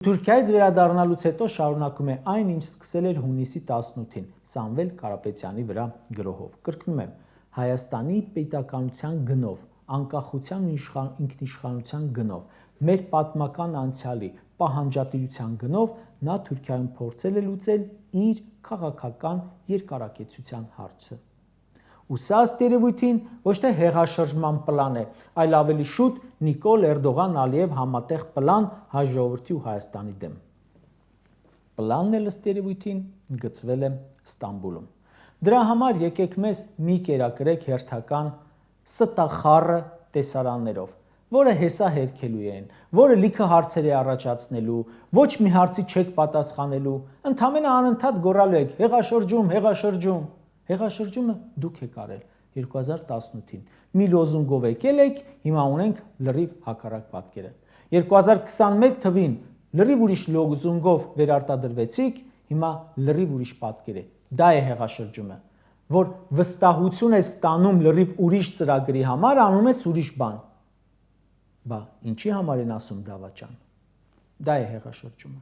Թուրքիայից վերադառնալուց հետո շարունակում է այն, ինչ սկսել էր հունիսի 18-ին Սամվել Կարապետյանի վրա գրոհով։ Կրկնում եմ, Հայաստանի պետականության գնով, անկախության ու ինքնիշխանության գնով, մեր պատմական անցյալի պահանջատիրության գնով նա Թուրքիայում փորձել է լուծել իր քաղաքական երկարակեցության հարցը։ Ու սա ըստ երևույթին ոչ թե հեղաշրջման պլան է, այլ ավելի շուտ Նիկոլ Էրդողան-Ալիև համատեղ պլան հայ ժողովրդի ու Հայաստանի դեմ։ Պլանն էլ ըստ երևույթին գծվել է Ստամբուլում։ Դրա համար եկեք մեզ մի կերակրեք հերթական ստախառը տեսարաններով, որը հեսա-հերքելու են, որը լիքը հարցեր է առաջացնելու, ոչ մի հարցի չեք պատասխանելու, ընդհանրապես անընդհատ գոռալու եք հեղաշրջում, հեղաշրջում։ Հեղաշրջումը դուք եք արել 2018-ին։ Մի լոզունգով եկել եք, հիմա ունենք լրիվ հակառակ պատկերը։ 2021 թվին լրիվ ուրիշ լոզունգով վերարտադրվեցիք, հիմա լրիվ ուրիշ պատկեր է։ Դա է հեղաշրջումը, որ վստահություն է ստանում լրիվ ուրիշ ծրագրի համար, անում ես ուրիշ բան։ Բա ինչի համար են ասում դավաճան։ Դա է հեղաշրջումը։